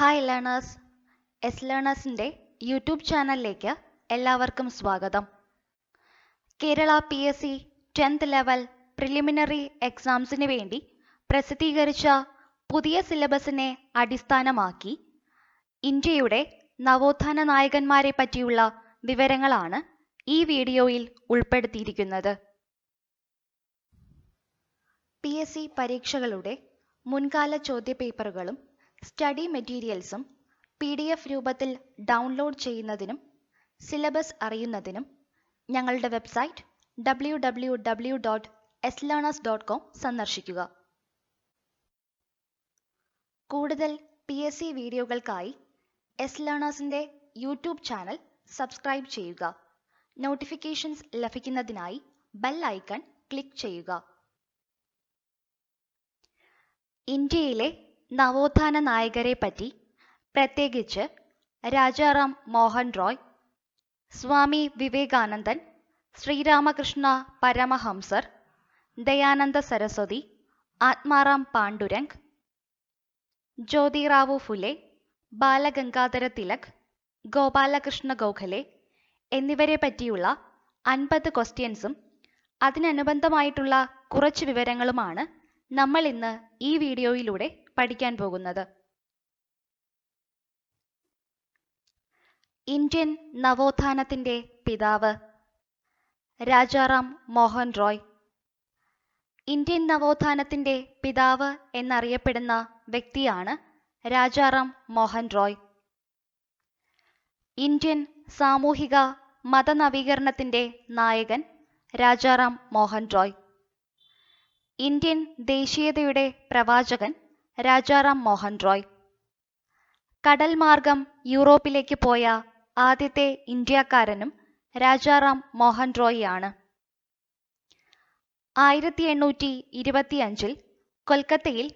Hi learners, S ലേണേഴ്സിൻ്റെ YouTube ചാനലിലേക്ക് എല്ലാവർക്കും സ്വാഗതം. Kerala PSC 10th level preliminary എക്സാംസിന് വേണ്ടി പ്രസിദ്ധീകരിച്ച പുതിയ സിലബസിനെ അടിസ്ഥാനമാക്കി ഇന്ത്യയുടെ നവോത്ഥാന നായകന്മാരെ പറ്റിയുള്ള വിവരങ്ങളാണ് ഈ വീഡിയോയിൽ ഉൾപ്പെടുത്തിയിരിക്കുന്നത്. PSC പരീക്ഷകളുടെ മുൻകാല ചോദ്യപേപ്പറുകളും സ്റ്റഡി മെറ്റീരിയൽസും PDF രൂപത്തിൽ ഡൗൺലോഡ് ചെയ്യുന്നതിനും സിലബസ് അറിയുന്നതിനും ഞങ്ങളുടെ വെബ്സൈറ്റ് www.slearners.com സന്ദർശിക്കുക. കൂടുതൽ PSC വീഡിയോകൾക്കായി എസ് ലേണേഴ്സിൻ്റെ യൂട്യൂബ് ചാനൽ സബ്സ്ക്രൈബ് ചെയ്യുക. നോട്ടിഫിക്കേഷൻസ് ലഭിക്കുന്നതിനായി ബെൽ ഐക്കൺ ക്ലിക്ക് ചെയ്യുക. ഇന്ത്യയിലെ നവോത്ഥാന നായകരെ പറ്റി, പ്രത്യേകിച്ച് രാജാറാം മോഹൻ റോയ്, സ്വാമി വിവേകാനന്ദൻ, ശ്രീരാമകൃഷ്ണ പരമഹംസർ, ദയാനന്ദ സരസ്വതി, ആത്മാറാം പാണ്ഡുരംഗ്, ജ്യോതിറാവു ഫുലെ, ബാലഗംഗാധര തിലക്, ഗോപാലകൃഷ്ണ ഗോഖലെ എന്നിവരെ പറ്റിയുള്ള 50 ക്വസ്റ്റ്യൻസും അതിനനുബന്ധമായിട്ടുള്ള കുറച്ച് വിവരങ്ങളുമാണ് നമ്മൾ ഇന്ന് ഈ വീഡിയോയിലൂടെ പഠിക്കാൻ പോകുന്നത്. ഇന്ത്യൻ നവോത്ഥാനത്തിൻ്റെ പിതാവ് രാജാറാം മോഹൻ റോയ്. ഇന്ത്യൻ നവോത്ഥാനത്തിൻ്റെ പിതാവ് എന്നറിയപ്പെടുന്ന വ്യക്തിയാണ് രാജാറാം മോഹൻ റോയ്. ഇന്ത്യൻ സാമൂഹിക മതനവീകരണത്തിൻ്റെ നായകൻ രാജാറാം മോഹൻ റോയ്. ഇന്ത്യൻ ദേശീയതയുടെ പ്രവാചകൻ രാജാറാം മോഹൻ റോയ്. കടൽ മാർഗം യൂറോപ്പിലേക്ക് പോയ ആദ്യത്തെ ഇന്ത്യക്കാരനും രാജാറാം മോഹൻ റോയ് ആണ്. 1825 കൊൽക്കത്തയിൽ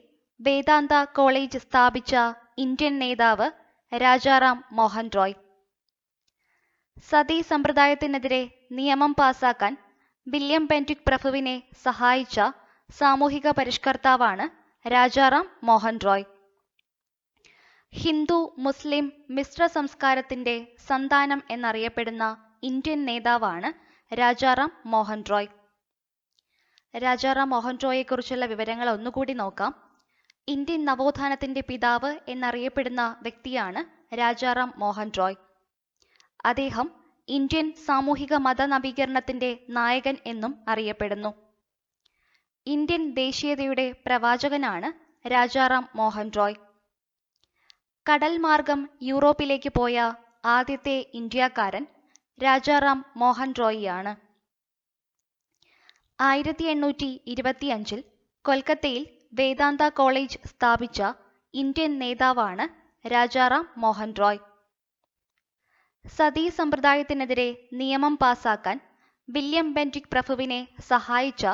വേദാന്ത കോളേജ് സ്ഥാപിച്ച ഇന്ത്യൻ നേതാവ് രാജാറാം മോഹൻ റോയ്. സതി സമ്പ്രദായത്തിനെതിരെ നിയമം പാസാക്കാൻ വില്യം ബെന്റിക് പ്രഭുവിനെ സഹായിച്ച സാമൂഹിക പരിഷ്കർത്താവാണ് രാജാറാം മോഹൻ റോയ്. ഹിന്ദു മുസ്ലിം മിശ്ര സംസ്കാരത്തിൻ്റെ സന്താനം എന്നറിയപ്പെടുന്ന ഇന്ത്യൻ നേതാവാണ് രാജാറാം മോഹൻ റോയ്. രാജാറാം മോഹൻ റോയെക്കുറിച്ചുള്ള വിവരങ്ങൾ ഒന്നുകൂടി നോക്കാം. ഇന്ത്യൻ നവോത്ഥാനത്തിൻ്റെ പിതാവ് എന്നറിയപ്പെടുന്ന വ്യക്തിയാണ് രാജാറാം മോഹൻ റോയ്. അദ്ദേഹം ഇന്ത്യൻ സാമൂഹിക മതനവീകരണത്തിൻ്റെ നായകൻ എന്നും അറിയപ്പെടുന്നു. ഇന്ത്യൻ ദേശീയതയുടെ പ്രവാചകനാണ് രാജാറാം മോഹൻ റോയ്. കടൽ മാർഗം യൂറോപ്പിലേക്ക് പോയ ആദ്യത്തെ ഇന്ത്യക്കാരൻ രാജാറാം മോഹൻ റോയ് ആണ്. 1825 കൊൽക്കത്തയിൽ വേദാന്ത കോളേജ് സ്ഥാപിച്ച ഇന്ത്യൻ നേതാവാണ് രാജാറാം മോഹൻ റോയ്. സതി സമ്പ്രദായത്തിനെതിരെ നിയമം പാസാക്കാൻ വില്യം ബെന്റിക് പ്രഭുവിനെ സഹായിച്ച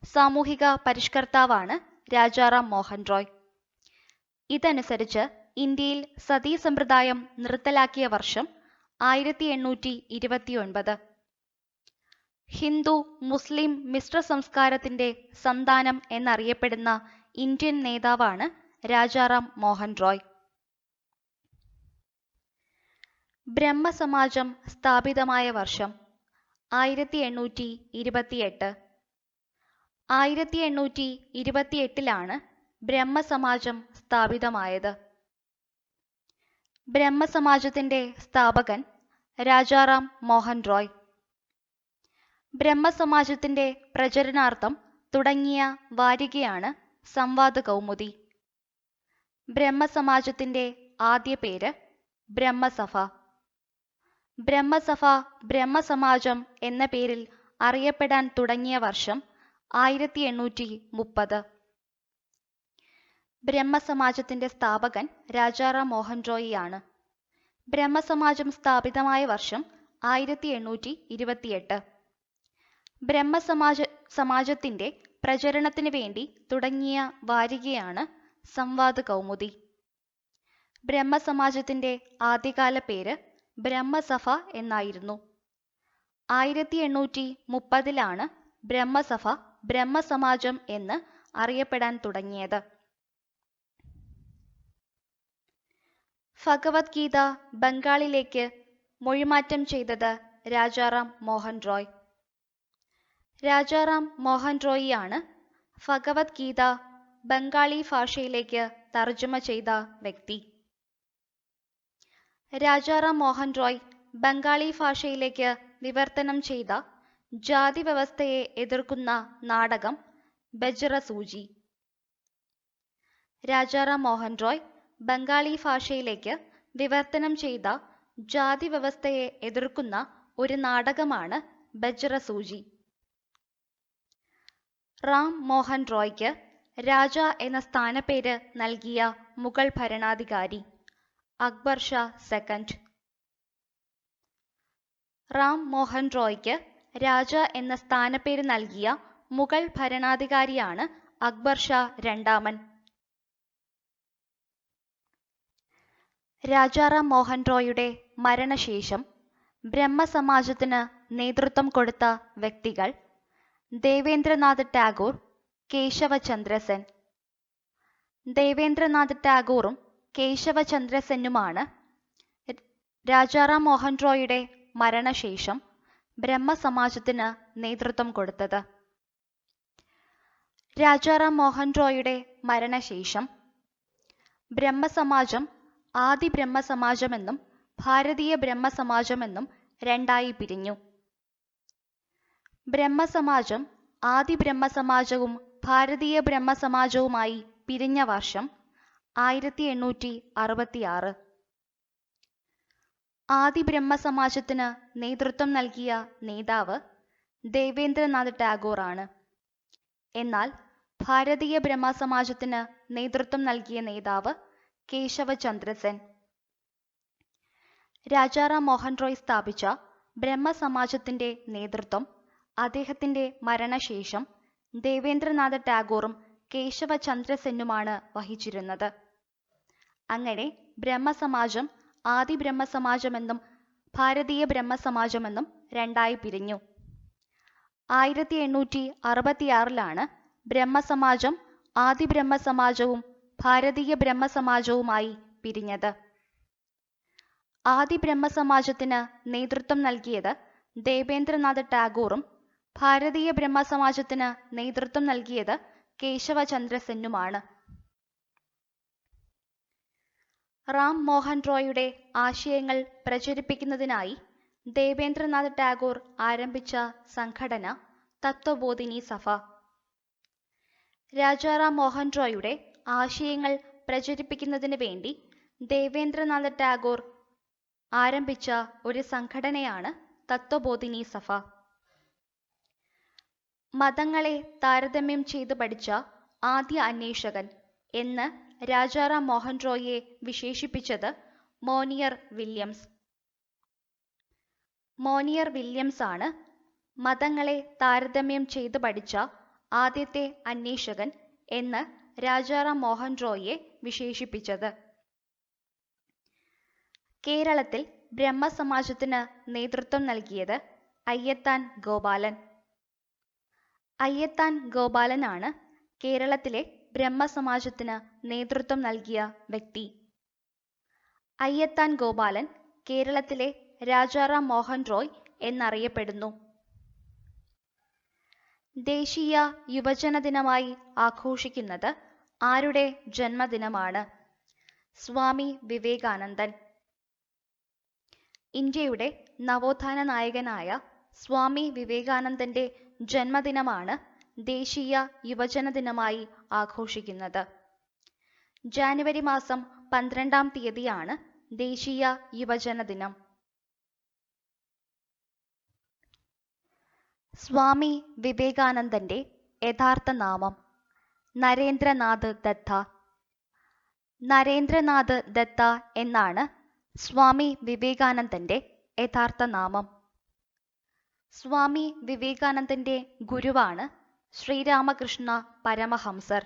സാമൂഹിക പരിഷ്കർത്താവാണ് രാജാറാം മോഹൻ റോയ്. ഇതനുസരിച്ച് ഇന്ത്യയിൽ സതി സമ്പ്രദായം നിർത്തലാക്കിയ വർഷം 1829. ഹിന്ദു മുസ്ലിം മിശ്ര സംസ്കാരത്തിൻ്റെ സന്താനം എന്നറിയപ്പെടുന്ന ഇന്ത്യൻ നേതാവാണ് രാജാറാം മോഹൻ റോയ്. ബ്രഹ്മസമാജം സ്ഥാപിതമായ വർഷം 1828. 1828 ബ്രഹ്മസമാജം സ്ഥാപിതമായത്. ബ്രഹ്മസമാജത്തിൻ്റെ സ്ഥാപകൻ രാജാറാം മോഹൻ റോയ്. ബ്രഹ്മസമാജത്തിൻ്റെ പ്രചരണാർത്ഥം തുടങ്ങിയ വാരികയാണ് സംവാദ കൗമുദി. ബ്രഹ്മസമാജത്തിൻ്റെ ആദ്യ പേര് ബ്രഹ്മസഭ. ബ്രഹ്മസഭ ബ്രഹ്മസമാജം എന്ന പേരിൽ അറിയപ്പെടാൻ തുടങ്ങിയ വർഷം 1830. ബ്രഹ്മസമാജത്തിൻ്റെ സ്ഥാപകൻ രാജാറാം മോഹൻ റോയ് ആണ്. ബ്രഹ്മസമാജം സ്ഥാപിതമായ വർഷം 1828. സമാജത്തിൻ്റെ പ്രചരണത്തിന് വേണ്ടി തുടങ്ങിയ വാരികയാണ് സംവാദ കൗമുദി. ബ്രഹ്മസമാജത്തിൻ്റെ ആദ്യകാല പേര് ബ്രഹ്മസഭ എന്നായിരുന്നു. 1830 ബ്രഹ്മസഭ ബ്രഹ്മസമാജം എന്ന് അറിയപ്പെടാൻ തുടങ്ങിയത്. ഭഗവത്ഗീത ബംഗാളിലേക്ക് മൊഴിമാറ്റം ചെയ്തത് രാജാറാം മോഹൻ റോയ്. രാജാറാം മോഹൻ റോയിയാണ് ഭഗവത്ഗീത ബംഗാളി ഭാഷയിലേക്ക് തർജ്ജമ ചെയ്ത വ്യക്തി. രാജാറാം മോഹൻ റോയ് ബംഗാളി ഭാഷയിലേക്ക് വിവർത്തനം ചെയ്ത ജാതി വ്യവസ്ഥയെ എതിർക്കുന്ന നാടകം ബജ്റ സൂചി. രാജാറാം മോഹൻ റോയ് ബംഗാളി ഭാഷയിലേക്ക് വിവർത്തനം ചെയ്ത ജാതി വ്യവസ്ഥയെ എതിർക്കുന്ന ഒരു നാടകമാണ് ബജ്റ സൂചി. റാം മോഹൻ റോയ്ക്ക് രാജ എന്ന സ്ഥാനപ്പേര് നൽകിയ മുഗൾ ഭരണാധികാരി അക്ബർ ഷാ സെക്കൻഡ്. റാം മോഹൻ റോയ്ക്ക് രാജ എന്ന സ്ഥാനപ്പേര് നൽകിയ മുഗൾ ഭരണാധികാരിയാണ് അക്ബർ ഷാ രണ്ടാമൻ. രാജാറാം മോഹൻ റോയുടെ മരണശേഷം ബ്രഹ്മസമാജത്തിന് നേതൃത്വം കൊടുത്ത വ്യക്തികൾ ദേവേന്ദ്രനാഥ് ടാഗോർ, കേശവചന്ദ്ര സെൻ. ദേവേന്ദ്രനാഥ് ടാഗോറും കേശവചന്ദ്ര സെന്നുമാണ് രാജാറാം മോഹൻ റോയുടെ മരണശേഷം ബ്രഹ്മസമാജത്തിന് നേതൃത്വം കൊടുത്തത്. രാജാറാം മോഹൻ റോയുടെ മരണശേഷം ബ്രഹ്മസമാജം ആദി ബ്രഹ്മസമാജമെന്നും ഭാരതീയ ബ്രഹ്മസമാജമെന്നും രണ്ടായി പിരിഞ്ഞു. ബ്രഹ്മസമാജം ആദി ബ്രഹ്മസമാജവും ഭാരതീയ ബ്രഹ്മസമാജവുമായി പിരിഞ്ഞ വർഷം 1866. ആദി ബ്രഹ്മസമാജത്തിന് നേതൃത്വം നൽകിയ നേതാവ് ദേവേന്ദ്രനാഥ് ടാഗോർ ആണ്. എന്നാൽ ഭാരതീയ ബ്രഹ്മസമാജത്തിന് നേതൃത്വം നൽകിയ നേതാവ് കേശവചന്ദ്ര സെൻ. രാജാറാം മോഹൻ റോയ് സ്ഥാപിച്ച ബ്രഹ്മസമാജത്തിന്റെ നേതൃത്വം അദ്ദേഹത്തിന്റെ മരണശേഷം ദേവേന്ദ്രനാഥ് ടാഗോറും കേശവചന്ദ്ര സെന്നുമാണ് വഹിച്ചിരുന്നത്. അങ്ങനെ ബ്രഹ്മസമാജം ആദി ബ്രഹ്മസമാജമെന്നും ഭാരതീയ ബ്രഹ്മസമാജമെന്നും രണ്ടായി പിരിഞ്ഞു. 1866 ബ്രഹ്മസമാജം ആദി ബ്രഹ്മസമാജവും ഭാരതീയ ബ്രഹ്മസമാജവുമായി പിരിഞ്ഞത്. ആദി ബ്രഹ്മസമാജത്തിന് നേതൃത്വം നൽകിയത് ദേവേന്ദ്രനാഥ് ടാഗോറും ഭാരതീയ ബ്രഹ്മസമാജത്തിന് നേതൃത്വം നൽകിയത് കേശവചന്ദ്ര സെന്നുമാണ്. റാം മോഹൻ റോയുടെ ആശയങ്ങൾ പ്രചരിപ്പിക്കുന്നതിനായി ദേവേന്ദ്രനാഥ് ടാഗോർ ആരംഭിച്ച സംഘടന തത്വബോധിനി സഭ. രാജാറാം മോഹൻ റോയുടെ ആശയങ്ങൾ പ്രചരിപ്പിക്കുന്നതിന് വേണ്ടി ദേവേന്ദ്രനാഥ് ടാഗോർ ആരംഭിച്ച ഒരു സംഘടനയാണ് തത്വബോധിനി സഭ. മതങ്ങളെ താരതമ്യം ചെയ്ത് പഠിച്ച ആദ്യ അന്വേഷകൻ എന്ന് രാജാറാം മോഹൻ റോയിയെ വിശേഷിപ്പിച്ചത് മോനിയർ വില്യംസ്. മോനിയർ വില്യംസ് ആണ് മതങ്ങളെ താരതമ്യം ചെയ്ത് പഠിച്ച ആദ്യത്തെ അന്വേഷകൻ എന്ന് രാജാറാം മോഹൻ റോയിയെ വിശേഷിപ്പിച്ചത്. കേരളത്തിൽ ബ്രഹ്മസമാജത്തിന് നേതൃത്വം നൽകിയത് അയ്യത്താൻ ഗോപാലൻ. അയ്യത്താൻ ഗോപാലനാണ് കേരളത്തിലെ ബ്രഹ്മസമാജത്തിന് നേതൃത്വം നൽകിയ വ്യക്തി. അയ്യത്താൻ ഗോപാലൻ കേരളത്തിലെ രാജാറാം മോഹൻ റോയ് എന്നറിയപ്പെടുന്നു. ദേശീയ യുവജന ദിനമായി ആഘോഷിക്കുന്നത് ആരുടെ ജന്മദിനമാണ്? സ്വാമി വിവേകാനന്ദൻ. ഇന്ത്യയുടെ നവോത്ഥാന നായകനായ സ്വാമി വിവേകാനന്ദന്റെ ജന്മദിനമാണ് ദേശീയ യുവജന ദിനമായി ആഘോഷിക്കുന്നത്. ജാനുവരി മാസം 12-ാം തീയതിയാണ് ദേശീയ യുവജന ദിനം. സ്വാമി വിവേകാനന്ദന്റെ യഥാർത്ഥ നാമം നരേന്ദ്രനാഥ് ദത്ത. നരേന്ദ്രനാഥ് ദത്ത എന്നാണ് സ്വാമി വിവേകാനന്ദന്റെ യഥാർത്ഥ നാമം. സ്വാമി വിവേകാനന്ദന്റെ ഗുരുവാണ് ശ്രീരാമകൃഷ്ണ പരമഹംസർ.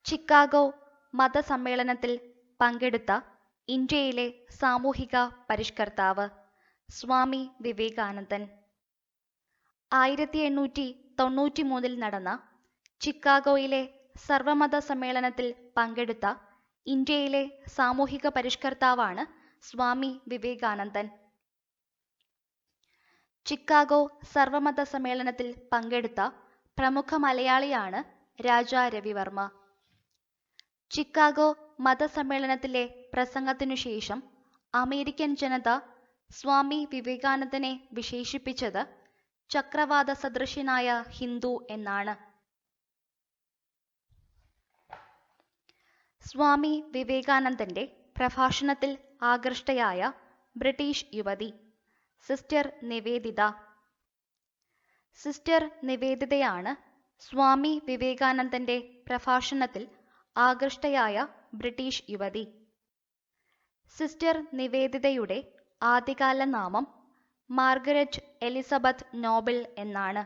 ചിക്കാഗോ മതസമ്മേളനത്തിൽ പങ്കെടുത്ത ഇന്ത്യയിലെ സാമൂഹിക പരിഷ്കർത്താവ് സ്വാമി വിവേകാനന്ദൻ. 1893 നടന്ന ചിക്കാഗോയിലെ സർവമത സമ്മേളനത്തിൽ പങ്കെടുത്ത ഇന്ത്യയിലെ സാമൂഹിക പരിഷ്കർത്താവാണ് സ്വാമി വിവേകാനന്ദൻ. ചിക്കാഗോ സർവമത സമ്മേളനത്തിൽ പങ്കെടുത്ത പ്രമുഖ മലയാളിയാണ് രാജാ രവിവർമ്മ. ചിക്കാഗോ മതസമ്മേളനത്തിലെ പ്രസംഗത്തിനു ശേഷം അമേരിക്കൻ ജനത സ്വാമി വിവേകാനന്ദനെ വിശേഷിപ്പിച്ചത് ചക്രവാത സദൃശ്യനായ ഹിന്ദു എന്നാണ്. സ്വാമി വിവേകാനന്ദന്റെ പ്രഭാഷണത്തിൽ ആകൃഷ്ടയായ ബ്രിട്ടീഷ് യുവതി സിസ്റ്റർ നിവേദിത. സിസ്റ്റർ നിവേദിതയാണ് സ്വാമി വിവേകാനന്ദന്റെ പ്രഭാഷണത്തിൽ ആകൃഷ്ടയായ ബ്രിട്ടീഷ് യുവതി. സിസ്റ്റർ നിവേദിതയുടെ ആദ്യകാല നാമം മാർഗരറ്റ് എലിസബത്ത് നോബിൾ എന്നാണ്.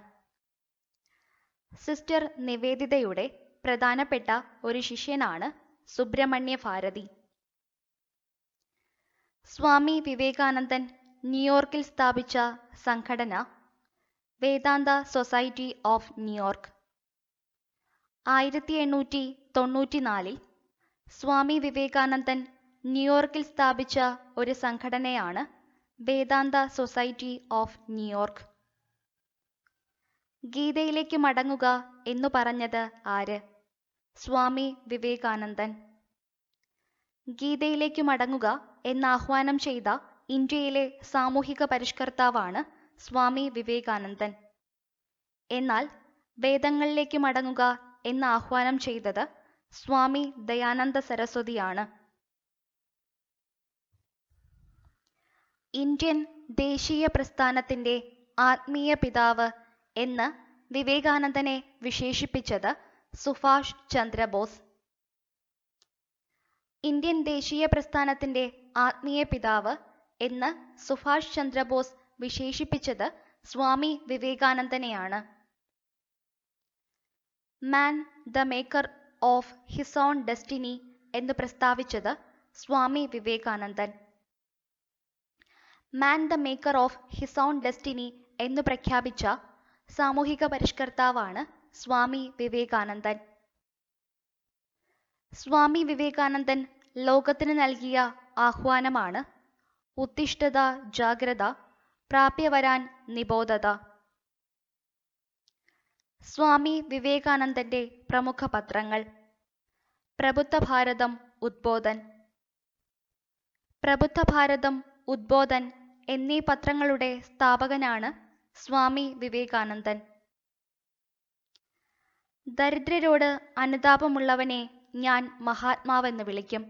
സിസ്റ്റർ നിവേദിതയുടെ പ്രധാനപ്പെട്ട ഒരു ശിഷ്യനാണ് സുബ്രഹ്മണ്യ ഭാരതി. സ്വാമി വിവേകാനന്ദൻ ന്യൂയോർക്കിൽ സ്ഥാപിച്ച സംഘടന വേദാന്ത സൊസൈറ്റി ഓഫ് ന്യൂയോർക്ക്. 1894 സ്വാമി വിവേകാനന്ദൻ ന്യൂയോർക്കിൽ സ്ഥാപിച്ച ഒരു സംഘടനയാണ് വേദാന്ത സൊസൈറ്റി ഓഫ് ന്യൂയോർക്ക്. ഗീതയിലേക്ക് മടങ്ങുക എന്നു പറഞ്ഞത് ആര്? സ്വാമി വിവേകാനന്ദൻ. ഗീതയിലേക്ക് മടങ്ങുക എന്നാഹ്വാനം ചെയ്ത ഇന്ത്യയിലെ സാമൂഹിക പരിഷ്കർത്താവാണ് സ്വാമി വിവേകാനന്ദൻ. എന്നാൽ വേദങ്ങളിലേക്ക് മടങ്ങുക എന്ന് ആഹ്വാനം ചെയ്തത് സ്വാമി ദയാനന്ദ സരസ്വതിയാണ്. ഇന്ത്യൻ ദേശീയ പ്രസ്ഥാനത്തിന്റെ ആത്മീയ പിതാവ് എന്ന് വിവേകാനന്ദനെ വിശേഷിപ്പിച്ചത് സുഭാഷ് ചന്ദ്രബോസ്. ഇന്ത്യൻ ദേശീയ പ്രസ്ഥാനത്തിന്റെ ആത്മീയ പിതാവ് എന്ന് സുഭാഷ് ചന്ദ്രബോസ് വിശേഷിപ്പിച്ചത് സ്വാമി വിവേകാനന്ദനെയാണ്. Man the maker of his own destiny എന്ന് പ്രസ്താവിച്ചത് സ്വാമി വിവേകാനന്ദൻ. Man the maker of his own destiny എന്നു പ്രഖ്യാപിച്ച സാമൂഹിക പരിഷ്കർത്താവാണ് സ്വാമി വിവേകാനന്ദൻ. സ്വാമി വിവേകാനന്ദൻ ലോകത്തിന് നൽകിയ ആഹ്വാനമാണ് ഉത്തിഷ്ഠത ജാഗ്രത പ്രാപ്യവരാൻ നിബോധത. സ്വാമി വിവേകാനന്ദന്റെ പ്രമുഖ പത്രങ്ങൾ: പ്രബുദ്ധ ഭാരതം, ഉദ്ബോധൻ. പ്രബുദ്ധ ഭാരതം, ഉദ്ബോധൻ എന്നീ പത്രങ്ങളുടെ സ്ഥാപകനാണ് സ്വാമി വിവേകാനന്ദൻ. ദരിദ്രരോട് അനുതാപമുള്ളവനെ ഞാൻ മഹാത്മാവെന്ന് വിളിക്കും,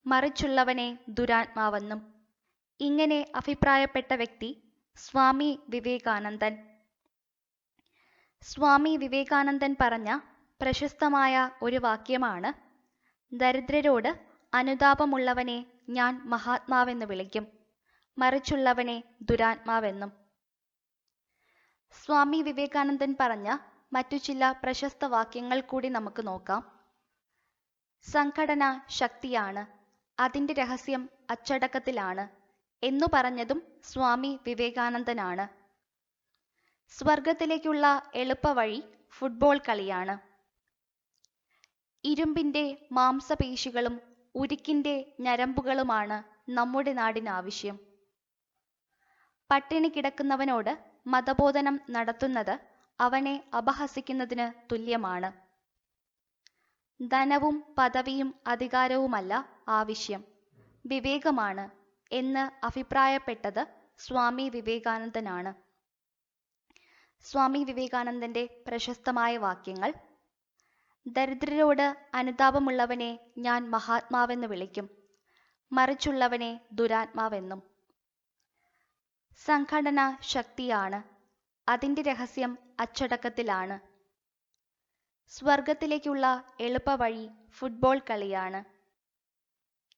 മറിച്ചുള്ളവനെ ദുരാത്മാവെന്നും ഇങ്ങനെ അഭിപ്രായപ്പെട്ട വ്യക്തി സ്വാമി വിവേകാനന്ദൻ. സ്വാമി വിവേകാനന്ദൻ പറഞ്ഞ പ്രശസ്തമായ ഒരു വാക്യമാണ് ദരിദ്രരോട് അനുതാപമുള്ളവനെ ഞാൻ മഹാത്മാവെന്ന് വിളിക്കും, മറിച്ചുള്ളവനെ ദുരാത്മാവെന്നും. സ്വാമി വിവേകാനന്ദൻ പറഞ്ഞ മറ്റു ചില പ്രശസ്ത വാക്യങ്ങൾ കൂടി നമുക്ക് നോക്കാം. സംഘടന ശക്തിയാണ്, അതിൻ്റെ രഹസ്യം അച്ചടക്കത്തിലാണ് എന്നു പറഞ്ഞതും സ്വാമി വിവേകാനന്ദനാണ്. സ്വർഗത്തിലേക്കുള്ള എളുപ്പവഴി ഫുട്ബോൾ കളിയാണ്. ഇരുമ്പിൻ്റെ മാംസപേശികളും ഉരുക്കിൻ്റെ ഞരമ്പുകളുമാണ് നമ്മുടെ നാടിനാവശ്യം. പട്ടിണി കിടക്കുന്നവനോട് മതബോധനം നടത്തുന്നത് അവനെ അപഹസിക്കുന്നതിന് തുല്യമാണ്. ധനവും പദവിയും അധികാരവുമല്ല ആവശ്യം, വിവേകമാണ് എന്ന് അഭിപ്രായപ്പെട്ടത് സ്വാമി വിവേകാനന്ദനാണ്. സ്വാമി വിവേകാനന്ദന്റെ പ്രശസ്തമായ വാക്യങ്ങൾ: ദരിദ്രരോട് അനുതാപമുള്ളവനെ ഞാൻ മഹാത്മാവെന്ന് വിളിക്കും, മറിച്ചുള്ളവനെ ദുരാത്മാവെന്നും. സംഘടന ശക്തിയാണ്, അതിൻ്റെ രഹസ്യം അച്ചടക്കത്തിലാണ്. സ്വർഗത്തിലേക്കുള്ള എളുപ്പവഴി ഫുട്ബോൾ കളിയാണ്.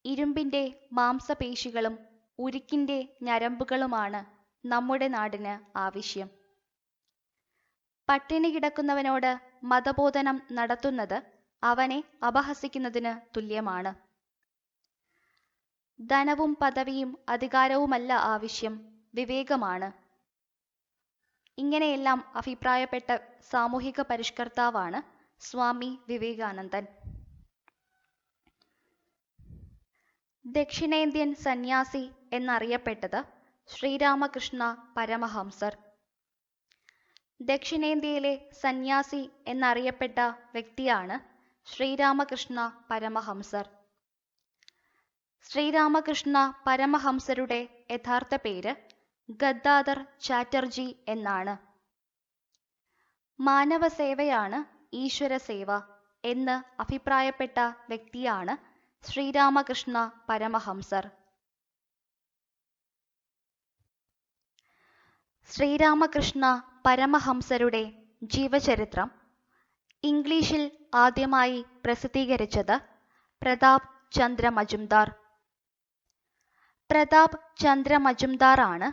ഇരുമ്പിൻ്റെ മാംസപേശികളും ഉരുക്കിൻ്റെ ഞരമ്പുകളുമാണ് നമ്മുടെ നാടിന് ആവശ്യം. പട്ടിണി കിടക്കുന്നവനോട് മതബോധനം നടത്തുന്നത് അവനെ അപഹസിക്കുന്നതിന് തുല്യമാണ്. ധനവും പദവിയും അധികാരവുമല്ല ആവശ്യം, വിവേകമാണ്. ഇങ്ങനെയെല്ലാം അഭിപ്രായപ്പെട്ട സാമൂഹിക പരിഷ്കർത്താവാണ് സ്വാമി വിവേകാനന്ദൻ. ദക്ഷിണേന്ത്യൻ സന്യാസി എന്നറിയപ്പെട്ടത് ശ്രീരാമകൃഷ്ണ പരമഹംസർ. ദക്ഷിണേന്ത്യയിലെ സന്യാസി എന്നറിയപ്പെട്ട വ്യക്തിയാണ് ശ്രീരാമകൃഷ്ണ പരമഹംസർ. ശ്രീരാമകൃഷ്ണ പരമഹംസരുടെ യഥാർത്ഥ പേര് ഗദ്ദാധർ ചാറ്റർജി എന്നാണ്. മാനവസേവയാണ് ഈശ്വരസേവ എന്ന് അഭിപ്രായപ്പെട്ട വ്യക്തിയാണ് ശ്രീരാമകൃഷ്ണ പരമഹംസർ. ശ്രീരാമകൃഷ്ണ പരമഹംസരുടെ ജീവചരിത്രം ഇംഗ്ലീഷിൽ ആദ്യമായി പ്രസിദ്ധീകരിച്ചത് പ്രതാപ് ചന്ദ്ര മജുംദാർ. പ്രതാപ് ചന്ദ്ര മജുംദാർ ആണ്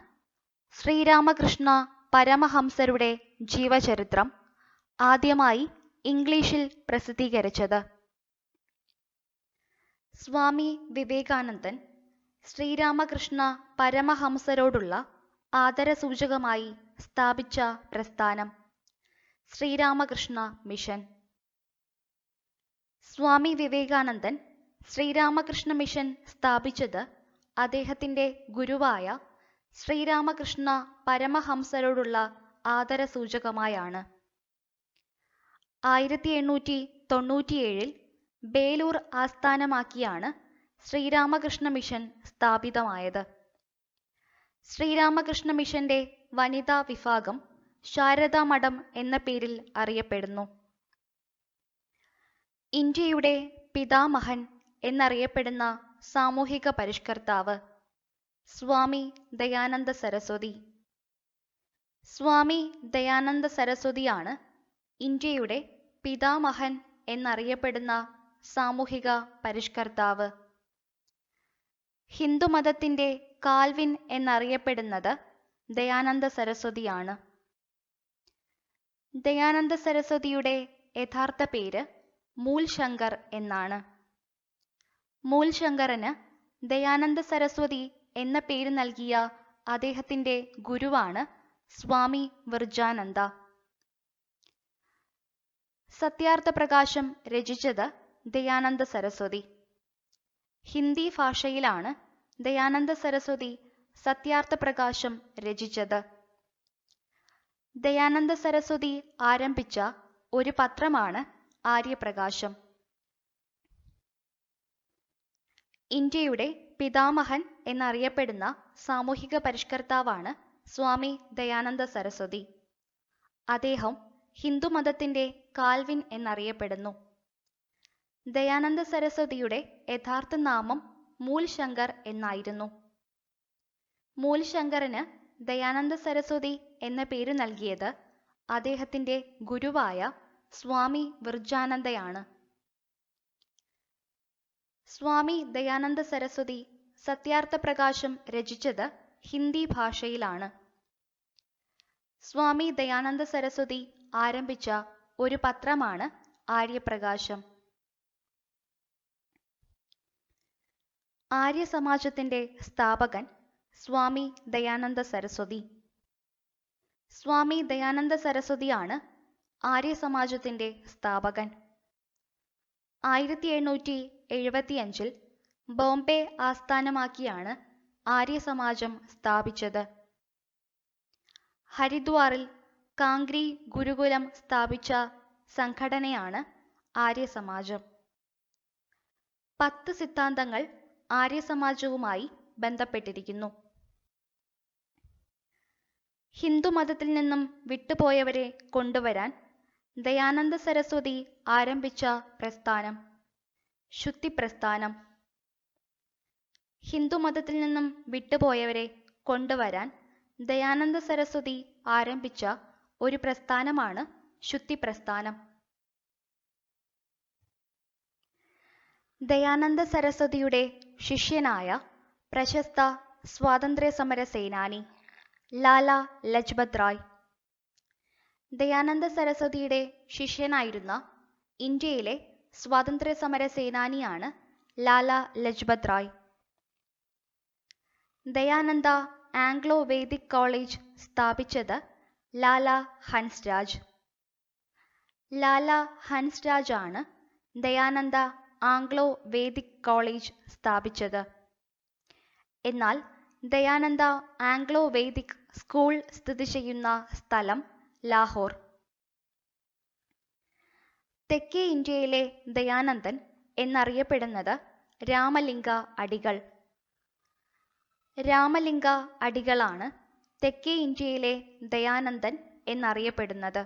ശ്രീരാമകൃഷ്ണ പരമഹംസരുടെ ജീവചരിത്രം ആദ്യമായി ഇംഗ്ലീഷിൽ പ്രസിദ്ധീകരിച്ചത്. സ്വാമി വിവേകാനന്ദൻ ശ്രീരാമകൃഷ്ണ പരമഹംസരോടുള്ള ആദരസൂചകമായി സ്ഥാപിച്ച പ്രസ്ഥാനം ശ്രീരാമകൃഷ്ണ മിഷൻ. സ്വാമി വിവേകാനന്ദൻ ശ്രീരാമകൃഷ്ണ മിഷൻ സ്ഥാപിച്ചത് അദ്ദേഹത്തിൻ്റെ ഗുരുവായ ശ്രീരാമകൃഷ്ണ പരമഹംസരോടുള്ള ആദരസൂചകമായാണ്. 1897 ബേലൂർ ആസ്ഥാനമാക്കിയാണ് ശ്രീരാമകൃഷ്ണ മിഷൻ സ്ഥാപിതമായത്. ശ്രീരാമകൃഷ്ണ മിഷന്റെ വനിതാ വിഭാഗം ശാരദാ മഠം എന്ന പേരിൽ അറിയപ്പെടുന്നു. ഇന്ത്യയുടെ പിതാമഹൻ എന്നറിയപ്പെടുന്ന സാമൂഹിക പരിഷ്കർത്താവ് സ്വാമി ദയാനന്ദ സരസ്വതി. സ്വാമി ദയാനന്ദ സരസ്വതിയാണ് ഇന്ത്യയുടെ പിതാമഹൻ എന്നറിയപ്പെടുന്ന സാമൂഹിക പരിഷ്കർത്താവ്. ഹിന്ദുമതത്തിൻ്റെ കാൽവിൻ എന്നറിയപ്പെടുന്നത് ദയാനന്ദ സരസ്വതിയാണ്. ദയാനന്ദ സരസ്വതിയുടെ യഥാർത്ഥ പേര് മൂൽ ശങ്കർ എന്നാണ്. മൂൽ ശങ്കറിന് ദയാനന്ദ സരസ്വതി എന്ന പേര് നൽകിയ അദ്ദേഹത്തിൻ്റെ ഗുരുവാണ് സ്വാമി വിർജാനന്ദ. സത്യാർത്ഥ പ്രകാശം രചിച്ചത് ദയാനന്ദ സരസ്വതി. ഹിന്ദി ഭാഷയിലാണ് ദയാനന്ദ സരസ്വതി സത്യാർത്ഥ പ്രകാശം രചിച്ചത്. ദയാനന്ദ സരസ്വതി ആരംഭിച്ച ഒരു പത്രമാണ് ആര്യപ്രകാശം. ഇന്ത്യയുടെ പിതാമഹൻ എന്നറിയപ്പെടുന്ന സാമൂഹിക പരിഷ്കർത്താവാണ് സ്വാമി ദയാനന്ദ സരസ്വതി. അദ്ദേഹം ഹിന്ദുമതത്തിൻ്റെ കാൽവിൻ എന്നറിയപ്പെടുന്നു. ദയാനന്ദ സരസ്വതിയുടെ യഥാർത്ഥ നാമം മൂൽ ശങ്കർ എന്നായിരുന്നു. മൂൽ ശങ്കറിന് ദയാനന്ദ സരസ്വതി എന്ന പേര് നൽകിയത് അദ്ദേഹത്തിൻ്റെ ഗുരുവായ സ്വാമി വിർജാനന്ദയാണ്. സ്വാമി ദയാനന്ദ സരസ്വതി സത്യാർത്ഥ പ്രകാശം രചിച്ചത് ഹിന്ദി ഭാഷയിലാണ്. സ്വാമി ദയാനന്ദ സരസ്വതി ആരംഭിച്ച ഒരു പത്രമാണ് ആര്യപ്രകാശം. ആര്യസമാജത്തിൻ്റെ സ്ഥാപകൻ സ്വാമി ദയാനന്ദ സരസ്വതി. സ്വാമി ദയാനന്ദ സരസ്വതിയാണ് ആര്യസമാജത്തിൻ്റെ സ്ഥാപകൻ. 1875 ബോംബെ ആസ്ഥാനമാക്കിയാണ് ആര്യസമാജം സ്ഥാപിച്ചത്. ഹരിദ്വാറിൽ കാംഗ്രി ഗുരുകുലം സ്ഥാപിച്ച സംഘടനയാണ് ആര്യസമാജം. 10 സിദ്ധാന്തങ്ങൾ ആര്യസമാജവുമായി ബന്ധപ്പെട്ടിരിക്കുന്നു. ഹിന്ദുമതത്തിൽ നിന്നും വിട്ടുപോയവരെ കൊണ്ടുവരാൻ ദയാനന്ദ സരസ്വതി ആരംഭിച്ച പ്രസ്ഥാനം ശുദ്ധിപ്രസ്ഥാനം. ഹിന്ദുമതത്തിൽ നിന്നും വിട്ടുപോയവരെ കൊണ്ടുവരാൻ ദയാനന്ദ സരസ്വതി ആരംഭിച്ച ഒരു പ്രസ്ഥാനമാണ് ശുദ്ധിപ്രസ്ഥാനം. ദയാനന്ദ സരസ്വതിയുടെ ശിഷ്യനായ പ്രശസ്ത സ്വാതന്ത്ര്യസമര സേനാനി ലാലാ ലജ്പത് റായ്. ദയാനന്ദ സരസ്വതിയുടെ ശിഷ്യനായിരുന്ന ഇന്ത്യയിലെ സ്വാതന്ത്ര്യസമര സേനാനിയാണ് Lala Lajpat Rai. Dayananda Anglo Vedic college സ്ഥാപിച്ചത് ലാലാ ഹൻസ്രാജ്. ലാലാ ഹൻസ്രാജ് ആണ് ദയാനന്ദ ആംഗ്ലോ വേദിക് കോളേജ് സ്ഥാപിച്ചത്. എന്നാൽ ദയാനന്ദ ആംഗ്ലോ വേദിക് സ്കൂൾ സ്ഥിതി ചെയ്യുന്ന സ്ഥലം ലാഹോർ. തെക്കേ ഇന്ത്യയിലെ ദയാനന്ദൻ എന്നറിയപ്പെടുന്നത് രാമലിംഗ അടികൾ. രാമലിംഗ അടികളാണ് തെക്കേ ഇന്ത്യയിലെ ദയാനന്ദൻ എന്നറിയപ്പെടുന്നത്.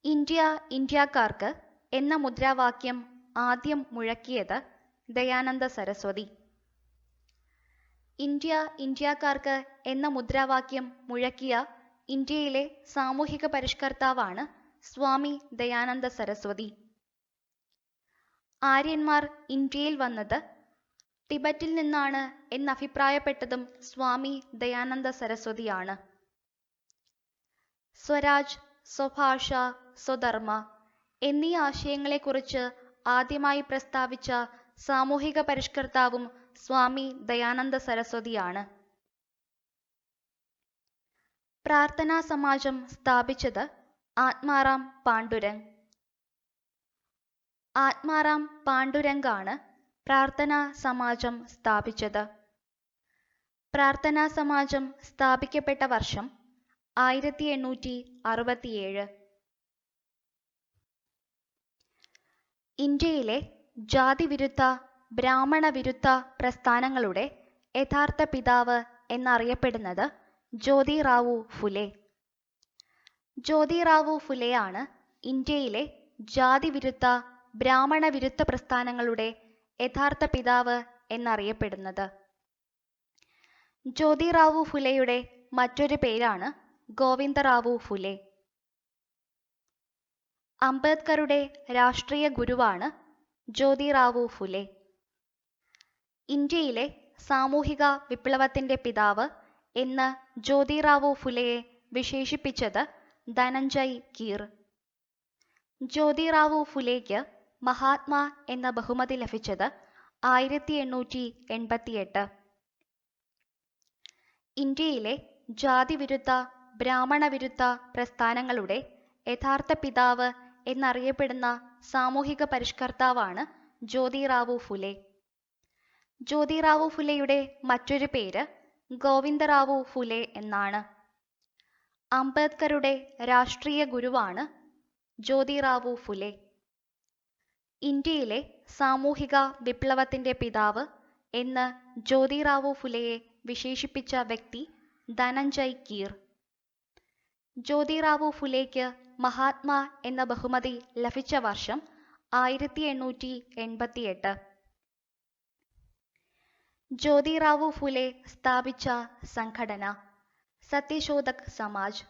ഇന്ത്യ ഇന്ത്യക്കാർക്ക് എന്ന മുദ്രാവാക്യം ആദ്യം മുഴക്കിയത് ദയാനന്ദ സരസ്വതി. ഇന്ത്യ ഇന്ത്യക്കാർക്ക് എന്ന മുദ്രാവാക്യം മുഴക്കിയ ഇന്ത്യയിലെ സാമൂഹിക പരിഷ്കർത്താവാണ് സ്വാമി ദയാനന്ദ സരസ്വതി. ആര്യന്മാർ ഇന്ത്യയിൽ വന്നത് ടിബറ്റിൽ നിന്നാണ് എന്നഭിപ്രായപ്പെട്ടതും സ്വാമി ദയാനന്ദ സരസ്വതിയാണ്. സ്വരാജ്, സ്വഭാഷ, സ്വധർമ്മ എന്നീ ആശയങ്ങളെക്കുറിച്ച് ആദ്യമായി പ്രസ്താവിച്ച സാമൂഹിക പരിഷ്കർത്താവും സ്വാമി ദയാനന്ദ സരസ്വതിയാണ്. പ്രാർത്ഥനാ സമാജം സ്ഥാപിച്ചത് ആത്മാറാം പാണ്ഡുരംഗ്. ആത്മാറാം പാണ്ഡുരംഗാണ് പ്രാർത്ഥനാ സമാജം സ്ഥാപിച്ചത്. പ്രാർത്ഥനാ സമാജം സ്ഥാപിക്കപ്പെട്ട വർഷം 1867. ഇന്ത്യയിലെ ജാതിവിരുദ്ധ ബ്രാഹ്മണ വിരുദ്ധ പ്രസ്ഥാനങ്ങളുടെ യഥാർത്ഥ പിതാവ് എന്നറിയപ്പെടുന്നത് ജ്യോതിറാവു ഫുലെ. ജ്യോതിറാവു ഫുലെയാണ് ഇന്ത്യയിലെ ജാതിവിരുദ്ധ ബ്രാഹ്മണ വിരുദ്ധ പ്രസ്ഥാനങ്ങളുടെ യഥാർത്ഥ പിതാവ് എന്നറിയപ്പെടുന്നത്. ജ്യോതിറാവു ഫുലെയുടെ മറ്റൊരു പേരാണ് ഗോവിന്ദറാവു ഫുലെ. അംബേദ്കറുടെ രാഷ്ട്രീയ ഗുരുവാണ് ജ്യോതിറാവു ഫുലെ. ഇന്ത്യയിലെ സാമൂഹിക വിപ്ലവത്തിന്റെ പിതാവ് എന്ന് ജ്യോതിറാവു ഫുലെയെ വിശേഷിപ്പിച്ചത് ധനഞ്ജയ് കീർ. ജ്യോതിറാവു ഫുലെയ്ക്ക് മഹാത്മാ എന്ന ബഹുമതി ലഭിച്ചത് 1888. ഇന്ത്യയിലെ ജാതിവിരുദ്ധ ബ്രാഹ്മണ വിരുദ്ധ പ്രസ്ഥാനങ്ങളുടെ യഥാർത്ഥ പിതാവ് എന്നറിയപ്പെടുന്ന സാമൂഹിക പരിഷ്കർത്താവാണ് ജ്യോതിറാവു ഫുലെ. ജ്യോതിറാവു ഫുലെയുടെ മറ്റൊരു പേര് ഗോവിന്ദറാവു ഫുലെ എന്നാണ്. അംബേദ്കറുടെ രാഷ്ട്രീയ ഗുരുവാണ് ജ്യോതിറാവു ഫുലെ. ഇന്ത്യയിലെ സാമൂഹിക വിപ്ലവത്തിന്റെ പിതാവ് എന്ന് ജ്യോതിറാവു ഫുലെയെ വിശേഷിപ്പിച്ച വ്യക്തി ധനഞ്ജയ് കീർ. ജ്യോതിറാവു ഫുലെയ്ക്ക് മഹാത്മാ എന്ന ബഹുമതി ലഭിച്ച വർഷം 1888. ജ്യോതിറാവു ഫുലെ സ്ഥാപിച്ച സംഘടന സത്യശോധക് സമാജ്.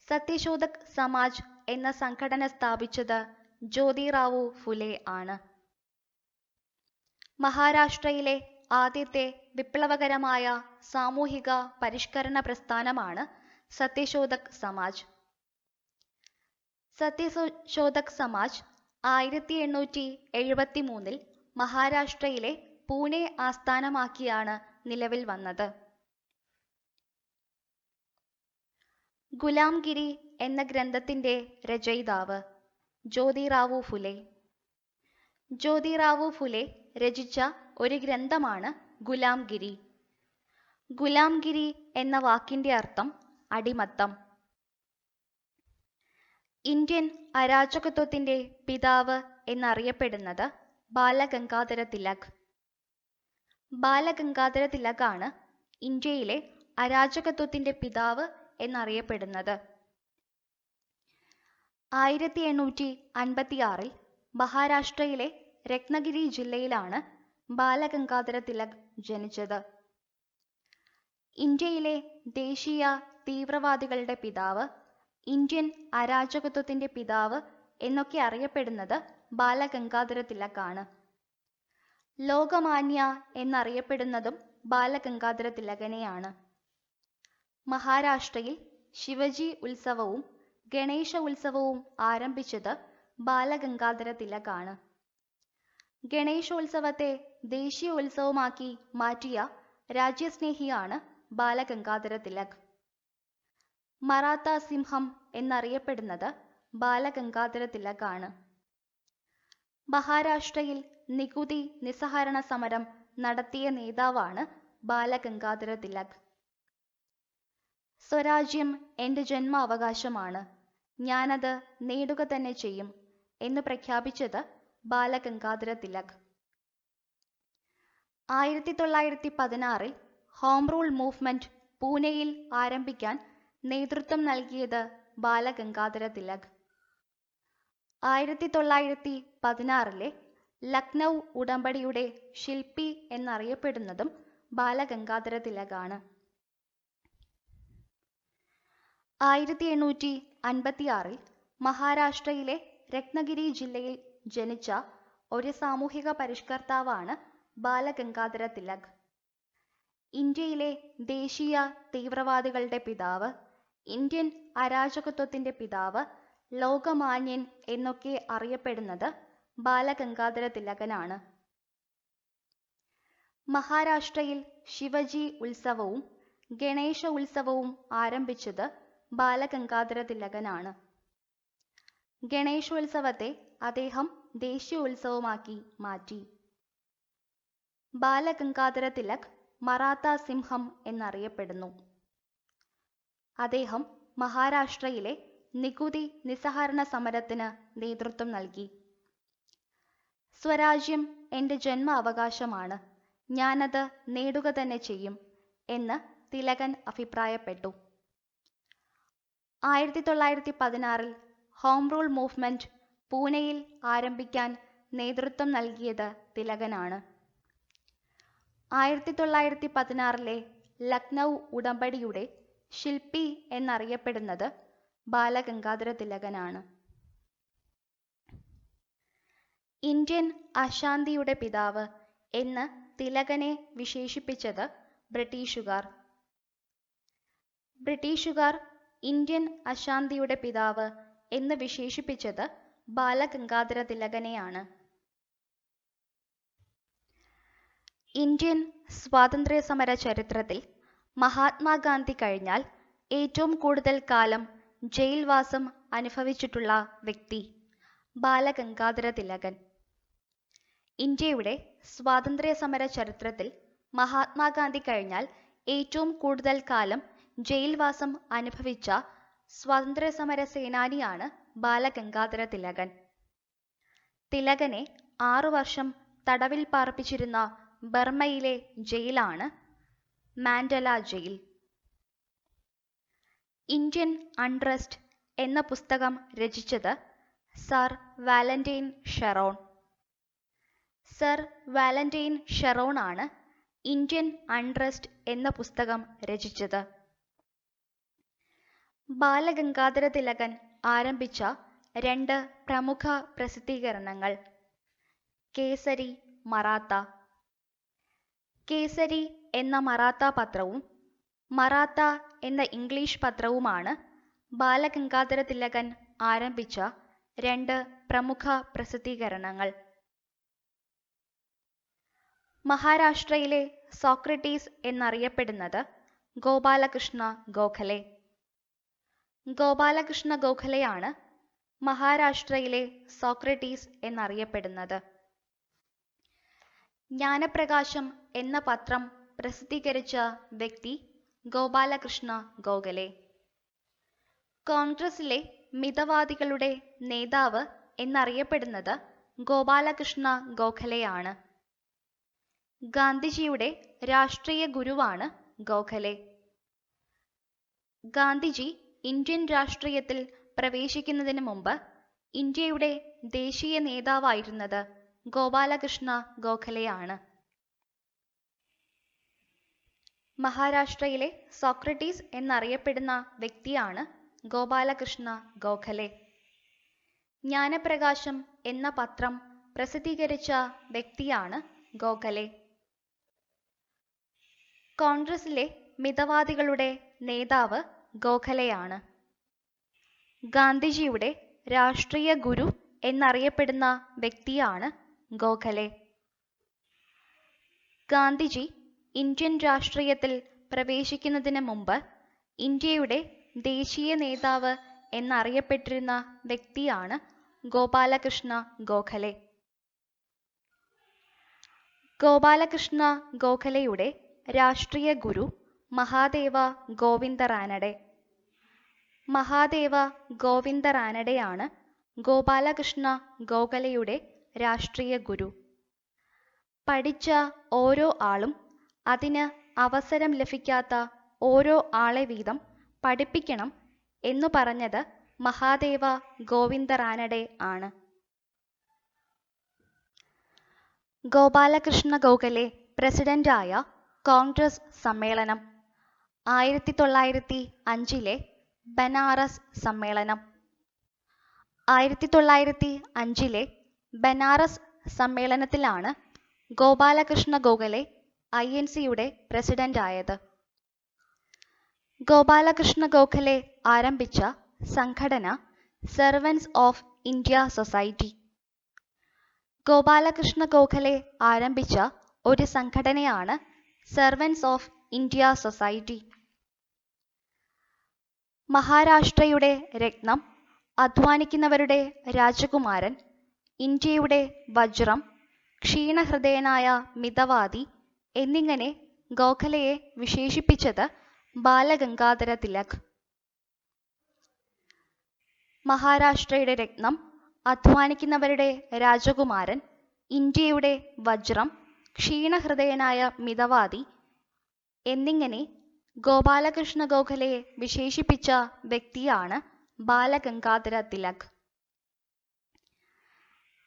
സത്യശോധക് സമാജ് എന്ന സംഘടന സ്ഥാപിച്ചത് ജ്യോതിറാവു ഫുലെ ആണ്. മഹാരാഷ്ട്രയിലെ ആദ്യത്തെ വിപ്ലവകരമായ സാമൂഹിക പരിഷ്കരണ പ്രസ്ഥാനമാണ് സത്യശോധക് സമാജ്. സത്യശോധക് സമാജ് 1873 മഹാരാഷ്ട്രയിലെ പൂനെ ആസ്ഥാനമാക്കിയാണ് നിലവിൽ വന്നത്. ഗുലാംഗിരി എന്ന ഗ്രന്ഥത്തിന്റെ രചയിതാവ് ജ്യോതിറാവു ഫുലെ. ജ്യോതിറാവു ഫുലെ രചിച്ച ഒരു ഗ്രന്ഥമാണ് ഗുലാംഗിരി. ഗുലാംഗിരി എന്ന വാക്കിന്റെ അർത്ഥം അടിമത്തം. ഇന്ത്യൻ അരാജകത്വത്തിന്റെ പിതാവ് എന്നറിയപ്പെടുന്നത് ബാലഗംഗാധര തിലക്. ബാലഗംഗാധര തിലകാണ് ഇന്ത്യയിലെ അരാജകത്വത്തിന്റെ പിതാവ് എന്നറിയപ്പെടുന്നത്. 1856 മഹാരാഷ്ട്രയിലെ രത്നഗിരി ജില്ലയിലാണ് ബാലഗംഗാധര തിലക് ജനിച്ചത്. ഇന്ത്യയിലെ ദേശീയ തീവ്രവാദികളുടെ പിതാവ്, ഇന്ത്യൻ അരാജകത്വത്തിന്റെ പിതാവ് എന്നൊക്കെ അറിയപ്പെടുന്നത് ബാലഗംഗാധര തിലകാണ്. ലോകമാന്യ എന്നറിയപ്പെടുന്നതും ബാലഗംഗാധര തിലകനെയാണ്. മഹാരാഷ്ട്രയിൽ ശിവജി ഉത്സവവും ഗണേശ ഉത്സവവും ആരംഭിച്ചത് ബാലഗംഗാധര തിലകാണ്. ഗണേശോത്സവത്തെ ദേശീയ ഉത്സവമാക്കി മാറ്റിയ രാജ്യസ്നേഹിയാണ് ബാലഗംഗാധര തിലക്. മറാത്ത സിംഹം എന്നറിയപ്പെടുന്നത് ബാലഗംഗാധര തിലകാണ്. മഹാരാഷ്ട്രയിൽ നികുതി നിസ്സഹരണ സമരം നടത്തിയ നേതാവാണ് ബാലഗംഗാധര തിലക്. സ്വരാജ്യം എൻ്റെ ജന്മാവകാശമാണ്, ഞാനത് നേടുക തന്നെ ചെയ്യും എന്ന് പ്രഖ്യാപിച്ചത് Balagangadhara Tilak. 1916 home rule movement പൂനെയിൽ ആരംഭിക്കാൻ നേതൃത്വം നൽകിയത് ബാലഗംഗാധര തിലക്. 1916 ലക്നൗ ഉടമ്പടിയുടെ ശില്പി എന്നറിയപ്പെടുന്നതും ബാലഗംഗാധര തിലകാണ്. 1856 മഹാരാഷ്ട്രയിലെ രത്നഗിരി ജില്ലയിൽ ജനിച്ച ഒരു സാമൂഹിക പരിഷ്കർത്താവാണ് ബാലഗംഗാധര തിലക്. ഇന്ത്യയിലെ ദേശീയ തീവ്രവാദികളുടെ പിതാവ്, ഇന്ത്യൻ അരാജകത്വത്തിന്റെ പിതാവ്, ലോകമാന്യൻ എന്നൊക്കെ അറിയപ്പെടുന്നത് ബാലഗംഗാധര തിലകനാണ്. മഹാരാഷ്ട്രയിൽ ശിവജി ഉത്സവവും ഗണേശ ഉത്സവവും ആരംഭിച്ചത് ബാലഗംഗാധര തിലകനാണ്. ഗണേശോത്സവത്തെ അദ്ദേഹം ദേശീയോത്സവമാക്കി മാറ്റി. ബാലഗംഗാധര തിലക് മറാത്ത സിംഹം എന്നറിയപ്പെടുന്നു. അദ്ദേഹം മഹാരാഷ്ട്രയിലെ നികുതി നിസ്സഹരണ സമരത്തിന് നേതൃത്വം നൽകി. സ്വരാജ്യം എൻ്റെ ജന്മാവകാശമാണ്, ഞാനത് നേടുക തന്നെ ചെയ്യും എന്ന് തിലകൻ അഭിപ്രായപ്പെട്ടു. 1916 ഹോം റൂൾ മൂവ്മെന്റ് പൂനെയിൽ ആരംഭിക്കാൻ നേതൃത്വം നൽകിയത് തിലകനാണ്. 1916 ലക്നൗ ഉടമ്പടിയുടെ ശില്പി എന്നറിയപ്പെടുന്നത് ബാലഗംഗാധര തിലകനാണ്. ഇന്ത്യൻ അശാന്തിയുടെ പിതാവ് എന്ന് തിലകനെ വിശേഷിപ്പിച്ചത് ബ്രിട്ടീഷുകാർ. ബ്രിട്ടീഷുകാർ ഇന്ത്യൻ അശാന്തിയുടെ പിതാവ് എന്ന് വിശേഷിപ്പിച്ചത് ബാലഗംഗാധര തിലകനെയാണ്. ഇന്ത്യൻ സ്വാതന്ത്ര്യ സമര ചരിത്രത്തിൽ മഹാത്മാഗാന്ധി കഴിഞ്ഞാൽ ഏറ്റവും കൂടുതൽ കാലം ജയിൽവാസം അനുഭവിച്ചിട്ടുള്ള വ്യക്തി ബാലഗംഗാധര തിലകൻ. ഇന്ത്യയുടെ സ്വാതന്ത്ര്യ സമര ചരിത്രത്തിൽ മഹാത്മാഗാന്ധി കഴിഞ്ഞാൽ ഏറ്റവും കൂടുതൽ കാലം ജയിൽവാസം അനുഭവിച്ച സ്വാതന്ത്ര്യ സമര സേനാനിയാണ് ബാലഗംഗാധര തിലകൻ. തിലകനെ 6 വർഷം തടവിൽ പാർപ്പിച്ചിരുന്ന ബർമ്മയിലെ ജയിലാണ് മാൻഡല ജയിൽ. ഇന്ത്യൻ അൺറസ്റ്റ് എന്ന പുസ്തകം രചിച്ചത് sir Valentine Chirol. Sir Valentine Chirol ആണ് ഇന്ത്യൻ അൺറസ്റ്റ് എന്ന പുസ്തകം രചിച്ചത്. ബാലഗംഗാധര തിലകൻ ആരംഭിച്ച 2 പ്രമുഖ പ്രസിദ്ധീകരണങ്ങൾ കേസരി, മറാത്ത. കേസരി എന്ന മറാത്ത പത്രവും മറാത്ത എന്ന ഇംഗ്ലീഷ് പത്രവുമാണ് ബാലഗംഗാധര തിലകൻ ആരംഭിച്ച 2 പ്രമുഖ പ്രസിദ്ധീകരണങ്ങൾ. മഹാരാഷ്ട്രയിലെ സോക്രട്ടീസ് എന്നറിയപ്പെടുന്നത് ഗോപാലകൃഷ്ണ ഗോഖലെ. ഗോപാലകൃഷ്ണ ഗോഖലെയാണ് മഹാരാഷ്ട്രയിലെ സോക്രട്ടീസ് എന്നറിയപ്പെടുന്നത്. ജ്ഞാനപ്രകാശം എന്ന പത്രം പ്രസിദ്ധീകരിച്ച വ്യക്തി ഗോപാലകൃഷ്ണ ഗോഖലെ. കോൺഗ്രസിലെ മിതവാദികളുടെ നേതാവ് എന്നറിയപ്പെടുന്നത് ഗോപാലകൃഷ്ണ ഗോഖലെയാണ്. ഗാന്ധിജിയുടെ രാഷ്ട്രീയ ഗുരുവാണ് ഗോഖലെ. ഗാന്ധിജി ഇന്ത്യൻ രാഷ്ട്രീയത്തിൽ പ്രവേശിക്കുന്നതിന് മുമ്പ് ഇന്ത്യയുടെ ദേശീയ നേതാവായിരുന്നത് ഗോപാലകൃഷ്ണ ഗോഖലെയാണ്. മഹാരാഷ്ട്രയിലെ സോക്രട്ടീസ് എന്നറിയപ്പെടുന്ന വ്യക്തിയാണ് ഗോപാലകൃഷ്ണ ഗോഖലെ. ജ്ഞാനപ്രകാശം എന്ന പത്രം പ്രസിദ്ധീകരിച്ച വ്യക്തിയാണ് ഗോഖലെ. കോൺഗ്രസിലെ മിതവാദികളുടെ നേതാവ് ഗോഖലെയാണ്. ഗാന്ധിജിയുടെ രാഷ്ട്രീയ ഗുരു എന്നറിയപ്പെടുന്ന വ്യക്തിയാണ് ഗോഖലെ. ഗാന്ധിജി ഇന്ത്യൻ രാഷ്ട്രീയത്തിൽ പ്രവേശിക്കുന്നതിന് മുമ്പ് ഇന്ത്യയുടെ ദേശീയ നേതാവ് എന്നറിയപ്പെട്ടിരുന്ന വ്യക്തിയാണ് ഗോപാലകൃഷ്ണ ഗോഖലെ. ഗോപാലകൃഷ്ണ ഗോഖലെയുടെ രാഷ്ട്രീയ ഗുരു മഹാദേവ ഗോവിന്ദ റാനഡെ. മഹാദേവ ഗോവിന്ദ റാനഡെയാണ് ഗോപാലകൃഷ്ണ ഗോഖലെയുടെ രാഷ്ട്രീയ ഗുരു. പഠിച്ച ഓരോ ആളും അതിന് അവസരം ലഭിക്കാത്ത ഓരോ ആളെ വീതം പഠിപ്പിക്കണം എന്നു പറഞ്ഞത് മഹാദേവ ഗോവിന്ദ റാനഡെ ആണ്. ഗോപാലകൃഷ്ണ ഗോഖലെ പ്രസിഡന്റായ കോൺഗ്രസ് സമ്മേളനം 1905 ബനാറസ് സമ്മേളനം. 1905 ബനാറസ് സമ്മേളനത്തിലാണ് ഗോപാലകൃഷ്ണ ഗോഖലെ INCയുടെ പ്രസിഡന്റായത്. ഗോപാലകൃഷ്ണ ഗോഖലെ ആരംഭിച്ച സംഘടന servants of India society. Gopalakrishna Gokhale ആരംഭിച്ച ഒരു സംഘടനയാണ് സെർവൻസ് ഓഫ് ഇന്ത്യ സൊസൈറ്റി. മഹാരാഷ്ട്രയുടെ രത്നം, അധ്വാനിക്കുന്നവരുടെ രാജകുമാരൻ, ഇന്ത്യയുടെ വജ്രം, ക്ഷീണഹൃദയനായ മിതവാദി എന്നിങ്ങനെ ഗോഖലെയെ വിശേഷിപ്പിച്ചത് ബാലഗംഗാധര തിലക്. മഹാരാഷ്ട്രയുടെ രത്നം, അധ്വാനിക്കുന്നവരുടെ രാജകുമാരൻ, ഇന്ത്യയുടെ വജ്രം, ക്ഷീണഹൃദയനായ മിതവാദി എന്നിങ്ങനെ ഗോപാലകൃഷ്ണ ഗോഖലെയെ വിശേഷിപ്പിച്ച വ്യക്തിയാണ് ബാലഗംഗാധര തിലക്.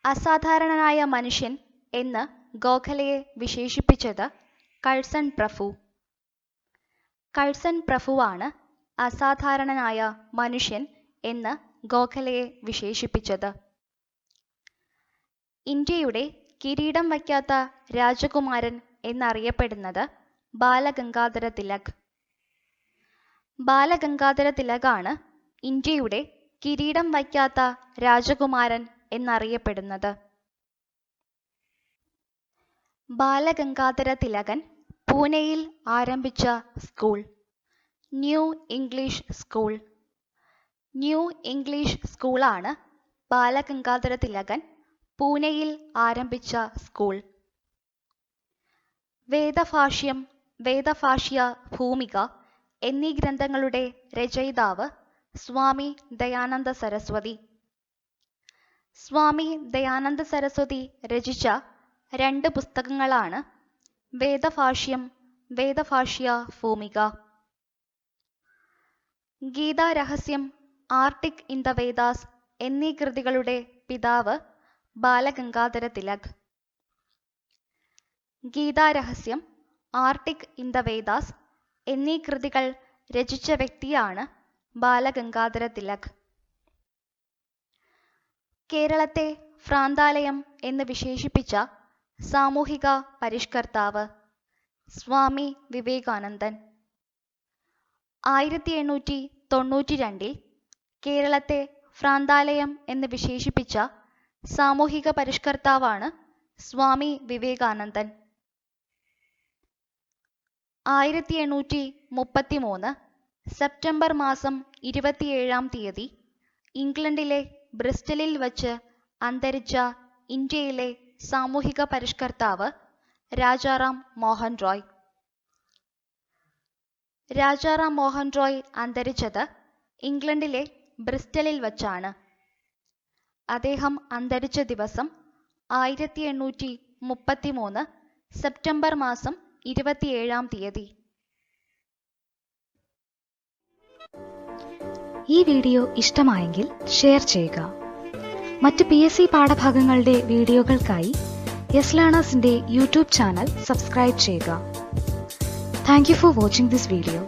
അസാധാരണനായ മനുഷ്യൻ എന്ന് ഗോഖലെയെ വിശേഷിപ്പിച്ചത് കഴ്സൺ പ്രഭു. കഴ്സൺ പ്രഭുവാണ് അസാധാരണനായ മനുഷ്യൻ എന്ന് ഗോഖലെയെ വിശേഷിപ്പിച്ചത്. ഇന്ത്യയുടെ കിരീടം വയ്ക്കാത്ത രാജകുമാരൻ എന്നറിയപ്പെടുന്നത് ബാലഗംഗാധര തിലക്. ബാലഗംഗാധര തിലകാണ് ഇന്ത്യയുടെ കിരീടം വയ്ക്കാത്ത രാജകുമാരൻ എന്നറിയപ്പെടുന്നത്. ബാലഗംഗാധര തിലകൻ പൂനെയിൽ ആരംഭിച്ച school new English school. New English സ്കൂളാണ് ബാലഗംഗാധര തിലകൻ പൂനെയിൽ ആരംഭിച്ച സ്കൂൾ. വേദഭാഷ്യം, വേദഭാഷ്യ ഭൂമിക എന്നീ ഗ്രന്ഥങ്ങളുടെ രചയിതാവ് സ്വാമി ദയാനന്ദ സരസ്വതി. സ്വാമി ദയാനന്ദ സരസ്വതി രചിച്ച 2 പുസ്തകങ്ങളാണ് വേദഭാഷ്യം, വേദഭാഷ്യ ഭൂമിക. ഗീതാരഹസ്യം, ആർട്ടിക് ഇൻ ദ വേദാസ് എന്നീ കൃതികളുടെ പിതാവ് ബാലഗംഗാധര തിലക്. ഗീതാരഹസ്യം, ആർട്ടിക് ഇൻ ദ വേദാസ് എന്നീ കൃതികൾ രചിച്ച വ്യക്തിയാണ് ബാലഗംഗാധര തിലക്. കേരളത്തെ ഭ്രാന്താലയം എന്ന് വിശേഷിപ്പിച്ച സാമൂഹിക പരിഷ്കർത്താവ് സ്വാമി വിവേകാനന്ദൻ. 1892 കേരളത്തെ ഭ്രാന്താലയം എന്ന് വിശേഷിപ്പിച്ച സാമൂഹിക പരിഷ്കർത്താവാണ് സ്വാമി വിവേകാനന്ദൻ. 1833 സെപ്റ്റംബർ മാസം 27 ഇംഗ്ലണ്ടിലെ ബ്രിസ്റ്റലിൽ വച്ച് അന്തരിച്ച ഇന്ത്യയിലെ സാമൂഹിക പരിഷ്കർത്താവ് രാജാറാം മോഹൻ റോയ്. രാജാറാം മോഹൻ റോയ് അന്തരിച്ചത് ഇംഗ്ലണ്ടിലെ ബ്രിസ്റ്റലിൽ വച്ചാണ്. അദ്ദേഹം അന്തരിച്ച ദിവസം 1833 സെപ്റ്റംബർ മാസം 27 ഈ വീഡിയോ ഇഷ്ടമായെങ്കിൽ ഷെയർ ചെയ്യുക. മറ്റ് PSC പാഠഭാഗങ്ങളുടെ വീഡിയോകൾക്കായി യെസ് ലേണേഴ്സിന്റെ യൂട്യൂബ് ചാനൽ സബ്സ്ക്രൈബ് ചെയ്യുക. Thank you for watching this video.